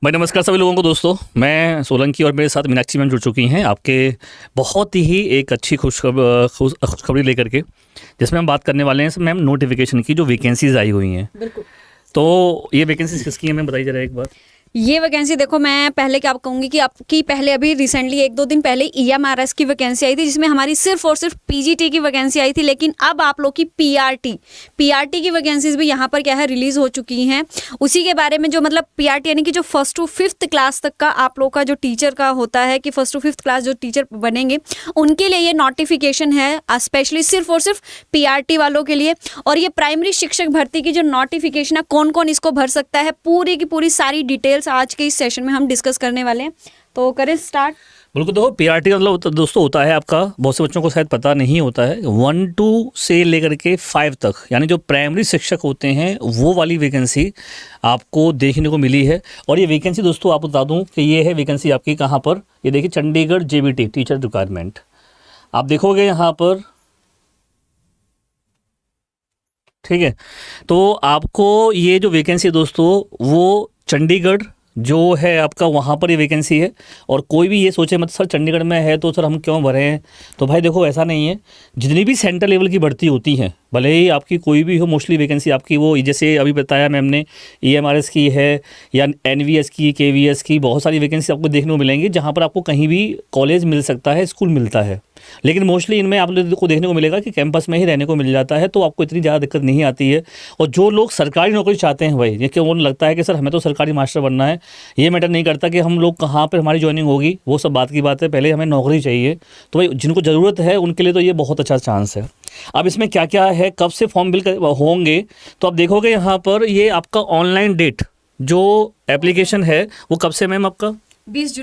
भाई नमस्कार सभी लोगों को। दोस्तों मैं सोलंकी और मेरे साथ मीनाक्षी मैम जुड़ चुकी हैं आपके बहुत ही एक अच्छी खुशखबरी लेकर के, जिसमें हम बात करने वाले हैं मैम नोटिफिकेशन की जो वैकेंसीज आई हुई हैं। बिल्कुल। तो ये वैकेंसीज किसकी हैं मैम, बताइए जरा एक बार। ये वैकेंसी देखो, मैं पहले क्या कहूँगी कि आपकी पहले अभी रिसेंटली 1-2 दिन पहले EMRS की वैकेंसी आई थी, जिसमें हमारी सिर्फ और सिर्फ PGT की वैकेंसी आई थी। लेकिन अब आप लोग की PRT की वैकेंसीज भी यहाँ पर क्या है रिलीज हो चुकी हैं। उसी के बारे में जो मतलब PRT यानी कि जो 1st to 5th क्लास तक का आप लोग का जो टीचर का होता है कि 1st to 5th क्लास जो टीचर बनेंगे उनके लिए ये नोटिफिकेशन है, स्पेशली सिर्फ और सिर्फ PRT वालों के लिए। और ये प्राइमरी शिक्षक भर्ती की जो नोटिफिकेशन है, कौन कौन इसको भर सकता है, पूरी की पूरी सारी डिटेल्स आज के इस सेशन में हम डिस्कस करने वाले हैं। तो करें स्टार्ट। बिल्कुल। देखो PRT मतलब दोस्तों होता है आपका, बहुत से बच्चों को शायद पता नहीं होता है, 1 से लेकर के 5 तक, यानी जो प्राइमरी शिक्षक होते हैं वो वाली वैकेंसी आपको देखने को मिली है। और ये वैकेंसी दोस्तों आप बता दूं कि ये है वैकेंसी आपकी कहाँ पर, ये देखिए चंडीगढ़ JBT टीचर रिक्वायरमेंट। आप देखोगे यहाँ पर, ठीक है। तो आपको ये जो वैकेंसी है दोस्तों वो चंडीगढ़ जो है आपका, वहाँ पर ये वैकेंसी है। और कोई भी ये सोचे मत सर चंडीगढ़ में है तो सर हम क्यों भरे हैं, तो भाई देखो ऐसा नहीं है। जितनी भी सेंट्रल लेवल की भर्ती होती हैं, भले ही आपकी कोई भी हो, मोस्टली वैकेंसी आपकी वो जैसे अभी बताया मैम ने EMRS की है या NVS की, KVS की, बहुत सारी वैकेंसी आपको देखने को मिलेंगी जहाँ पर आपको कहीं भी कॉलेज मिल सकता है, स्कूल मिलता है। लेकिन मोस्टली इनमें आप लोगों को देखने को मिलेगा कि कैंपस में ही रहने को मिल जाता है, तो आपको इतनी ज़्यादा दिक्कत नहीं आती है। और जो लोग सरकारी नौकरी चाहते हैं भाई, ये क्यों उन्हें लगता है कि सर हमें तो सरकारी मास्टर बनना है, ये मैटर नहीं करता कि हम लोग कहाँ पर हमारी ज्वाइनिंग होगी, वो सब बात की बात है, पहले हमें नौकरी चाहिए। तो भाई जिनको ज़रूरत है उनके लिए तो ये बहुत अच्छा चांस है। अब इसमें क्या क्या है, कब से फॉर्म फिल होंगे, तो आप देखोगे यहाँ पर ये आपका ऑनलाइन डेट जो एप्लीकेशन है वो कब से मैम आपका 20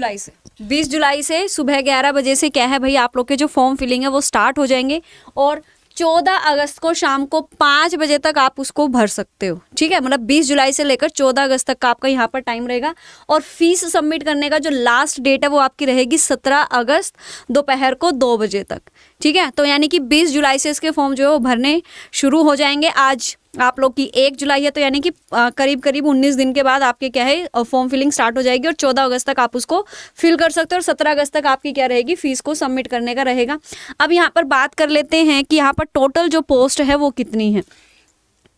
जुलाई से सुबह 11 बजे से क्या है भाई आप लोग के जो फॉर्म फिलिंग है वो स्टार्ट हो जाएंगे। और 14 अगस्त को शाम को 5 बजे तक आप उसको भर सकते हो, ठीक है। मतलब 20 जुलाई से लेकर 14 अगस्त तक का आपका यहाँ पर टाइम रहेगा। और फीस सबमिट करने का जो लास्ट डेट है वो आपकी रहेगी 17 अगस्त दोपहर को 2 बजे तक, ठीक है। तो यानी कि 20 जुलाई से इसके फॉर्म जो है वो भरने शुरू हो जाएंगे। आज आप लोग की 1 जुलाई है, तो यानी कि करीब करीब 19 दिन के बाद आपके क्या है फॉर्म फिलिंग स्टार्ट हो जाएगी। और 14 अगस्त तक आप उसको फिल कर सकते हो और 17 अगस्त तक आपकी क्या रहेगी, फीस को सबमिट करने का रहेगा। अब यहाँ पर बात कर लेते हैं कि यहाँ पर टोटल जो पोस्ट है वो कितनी है।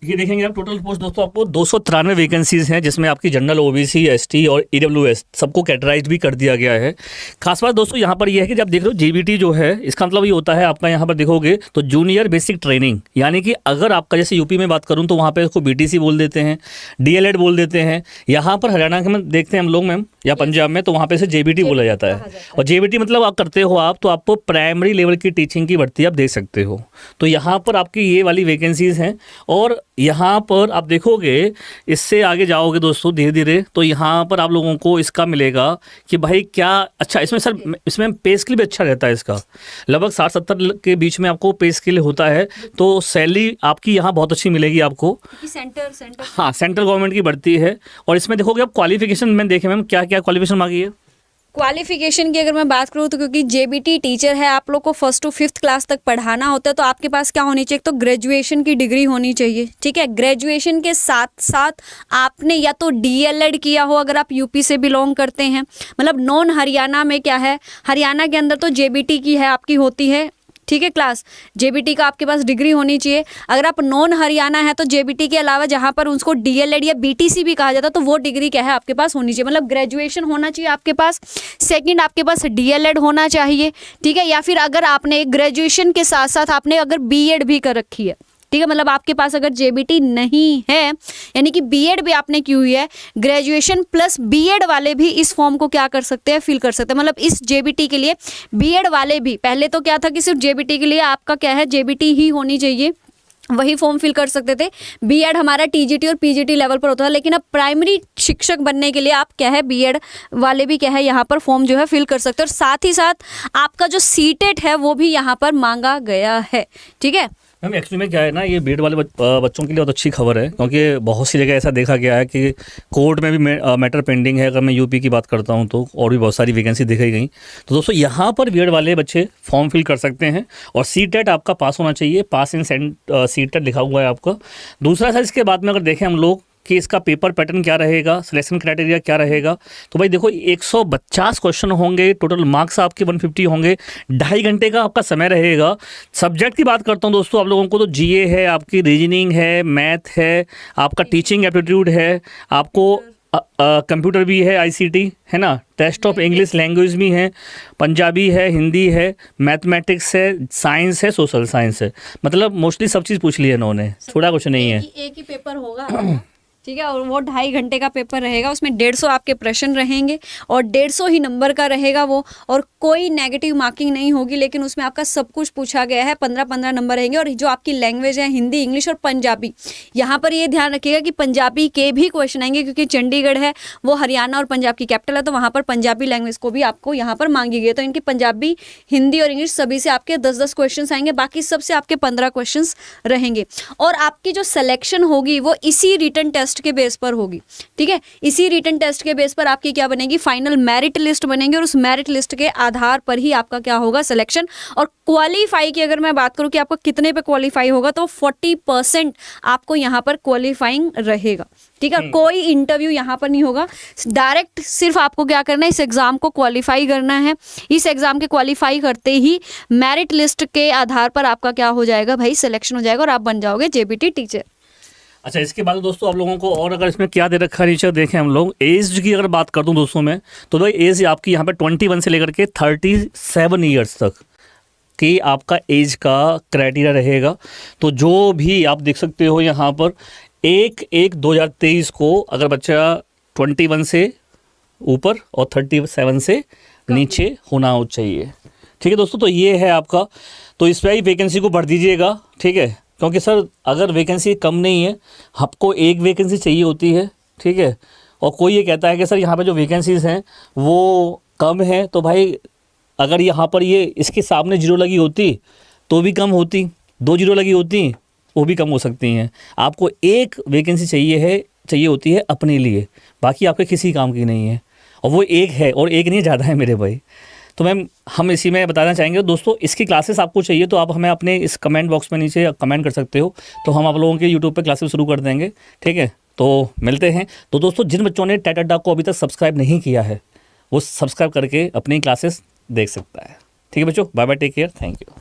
ये देखेंगे आप टोटल पोस्ट दोस्तों आपको 293 वैकेंसीज हैं, जिसमें आपकी जनरल OBC ST और EWS सबको कैटेगराइज भी कर दिया गया है। खास बात दोस्तों यहाँ पर यह है कि जब देख रहे हो JBT जो है, इसका मतलब ये होता है आपका यहाँ पर देखोगे तो जूनियर बेसिक ट्रेनिंग, यानी कि अगर आपका जैसे यूपी में बात करूँ तो वहाँ पर इसको BTC बोल देते हैं, DLED बोल देते हैं। यहाँ पर हरियाणा में देखते हैं हम लोग मैम, या पंजाब में, तो वहाँ पर से JBT बोला जाता है। और JBT मतलब आप करते हो आप, तो आपको प्राइमरी लेवल की टीचिंग की भर्ती आप देख सकते हो। तो यहाँ पर आपकी ये वाली वैकेंसीज हैं। और यहाँ पर आप देखोगे, इससे आगे जाओगे दोस्तों धीरे धीरे, तो यहाँ पर आप लोगों को इसका मिलेगा कि भाई क्या अच्छा इसमें सर, इसमें पे स्किल भी अच्छा रहता है इसका, लगभग 60-70 के बीच में आपको पे स्किल होता है। तो सैलरी आपकी यहाँ बहुत अच्छी मिलेगी आपको। सेंटर हाँ, सेंट्रल गवर्नमेंट की भर्ती है। और इसमें देखोगे आप क्वालिफिकेशन में देखें मैम क्या क्या क्वालिफिकेशन मांगी है। क्वालिफिकेशन की अगर मैं बात करूँ तो क्योंकि JBT टीचर है, आप लोग को 1st to 5th क्लास तक पढ़ाना होता है, तो आपके पास क्या होनी चाहिए, तो ग्रेजुएशन की डिग्री होनी चाहिए, ठीक है। ग्रेजुएशन के साथ साथ आपने या तो DLED किया हो, अगर आप यूपी से बिलोंग करते हैं, मतलब नॉन हरियाणा में क्या है, हरियाणा के अंदर तो JBT की है आपकी होती है, ठीक है, क्लास JBT का आपके पास डिग्री होनी चाहिए। अगर आप नॉन हरियाणा है तो JBT के अलावा जहाँ पर उसको DLED या BTC भी कहा जाता है, तो वो डिग्री क्या है आपके पास होनी चाहिए। मतलब ग्रेजुएशन होना चाहिए आपके पास, सेकंड आपके पास DLED होना चाहिए, ठीक है। या फिर अगर आपने ग्रेजुएशन के साथ साथ आपने अगर BEd भी कर रखी है, ठीक है, मतलब आपके पास अगर JBT नहीं है यानी कि BEd भी आपने की हुई है, ग्रेजुएशन प्लस BEd वाले भी इस फॉर्म को क्या कर सकते हैं, फिल कर सकते हैं। मतलब इस JBT के लिए BEd वाले भी, पहले तो क्या था कि सिर्फ JBT के लिए आपका क्या है JBT ही होनी चाहिए, वही फॉर्म फिल कर सकते थे। BEd हमारा TGT और PGT लेवल पर होता है, लेकिन अब प्राइमरी शिक्षक बनने के लिए आप क्या है BEd वाले भी क्या है यहाँ पर फॉर्म जो है फिल कर सकते हैं। और साथ ही साथ आपका जो CTET है वो भी यहाँ पर मांगा गया है, ठीक है। मैम एक्चुअली में क्या है ना, ये बीएड वाले बच्चों के लिए बहुत अच्छी खबर है, क्योंकि बहुत सी जगह ऐसा देखा गया है कि कोर्ट में भी मैटर पेंडिंग है। अगर मैं यूपी की बात करता हूँ तो और भी बहुत सारी वैकेंसी दिखाई गई। तो दोस्तों यहाँ पर बीएड वाले बच्चे फॉर्म फिल कर सकते हैं और सीटेट आपका पास होना चाहिए, पास इन सीटेट लिखा हुआ है आपका। दूसरा सर इसके बाद में अगर देखें हम लोग कि इसका पेपर पैटर्न क्या रहेगा, सिलेक्शन क्राइटेरिया क्या रहेगा। तो भाई देखो 150 क्वेश्चन होंगे, टोटल मार्क्स आपके 150 होंगे, 2.5 घंटे का आपका समय रहेगा। सब्जेक्ट की बात करता हूँ दोस्तों आप लोगों को, तो जीए है, आपकी रीजनिंग है, मैथ है, आपका टीचिंग एप्टीट्यूड है, आपको कंप्यूटर भी है, आईसीटी है ना, टेस्ट ऑफ इंग्लिश लैंग्वेज भी है, पंजाबी है, हिंदी है, मैथमेटिक्स है, साइंस है, सोशल साइंस है। मतलब मोस्टली सब चीज़ पूछ ली है इन्होंने, थोड़ा कुछ नहीं है। एक ही पेपर होगा ठीक है, और वो 2.5 घंटे का पेपर रहेगा, उसमें 150 आपके प्रश्न रहेंगे और 150 ही नंबर का रहेगा वो, और कोई नेगेटिव मार्किंग नहीं होगी, लेकिन उसमें आपका सब कुछ पूछा गया है। 15-15 नंबर रहेंगे, और जो आपकी लैंग्वेज है हिंदी, इंग्लिश और पंजाबी, यहाँ पर ये ध्यान रखिएगा कि पंजाबी के भी क्वेश्चन आएंगे, क्योंकि चंडीगढ़ है वो हरियाणा और पंजाब की कैपिटल है, तो वहाँ पर पंजाबी लैंग्वेज को भी आपको यहाँ पर मांगी गई है। तो इनकी पंजाबी, हिंदी और इंग्लिश सभी से आपके 10-10 क्वेश्चन आएंगे, बाकी सबसे आपके 15 क्वेश्चन रहेंगे। और आपकी जो सिलेक्शन होगी वो इसी रिटन टेस्ट के बेस पर होगी, ठीक है। इसी रिटन टेस्ट के बेस पर आपकी क्या बनेगी, फाइनल मेरिट लिस्ट बनेगी, और उस मेरिट लिस्ट के आधार पर ही आपका क्या होगा, सिलेक्शन। और क्वालीफाई की अगर मैं बात करूं कि आपको कितने पे क्वालीफाई होगा, तो 40% आपको यहाँ पर क्वालीफाइंग रहेगा, ठीक है। कोई इंटरव्यू यहाँ पर नहीं होगा, डायरेक्ट सिर्फ आपको क्या करना है, इस एग्जाम को क्वालिफाई करना है। इस एग्जाम के क्वालिफाई करते ही मेरिट लिस्ट के आधार पर आपका क्या हो जाएगा भाई, सिलेक्शन हो जाएगा और आप बन जाओगे जेबीटी टीचर। अच्छा, इसके बाद दोस्तों आप लोगों को और अगर इसमें क्या दे रखा है नीचे देखें हम लोग, एज की अगर बात कर दूं दोस्तों मैं, तो भाई एज आपकी यहाँ पे 21 से लेकर के 37 ईयर्स तक कि आपका एज का क्राइटेरिया रहेगा। तो जो भी आप देख सकते हो यहाँ पर 1/1/2023 को अगर बच्चा 21 से ऊपर और 37 से नीचे होना चाहिए, ठीक है दोस्तों। तो ये है आपका, तो इस पर ही वैकेंसी को भर दीजिएगा, ठीक है। क्योंकि सर अगर वैकेंसी कम नहीं है, आपको एक वैकेंसी चाहिए होती है, ठीक है। और कोई ये कहता है कि सर यहाँ पे जो वैकेंसीज़ हैं वो कम है, तो भाई अगर यहाँ पर ये इसके सामने 0 लगी होती तो भी कम होती, 2 0 लगी होती वो भी कम हो सकती हैं। आपको एक वैकेंसी चाहिए होती है अपने लिए, बाकी आपके किसी काम की नहीं है, और वो एक है, और एक नहीं ज़्यादा है मेरे भाई। तो मैम हम इसी में बताना चाहेंगे दोस्तों, इसकी क्लासेस आपको चाहिए तो आप हमें अपने इस कमेंट बॉक्स में नीचे कमेंट कर सकते हो, तो हम आप लोगों के यूट्यूब पे क्लासेस शुरू कर देंगे, ठीक है। तो मिलते हैं। तो दोस्तों जिन बच्चों ने टेट अड्डा को अभी तक सब्सक्राइब नहीं किया है वो सब्सक्राइब करके अपनी क्लासेस देख सकता है, ठीक है बच्चों। Bye bye, take care, thank you.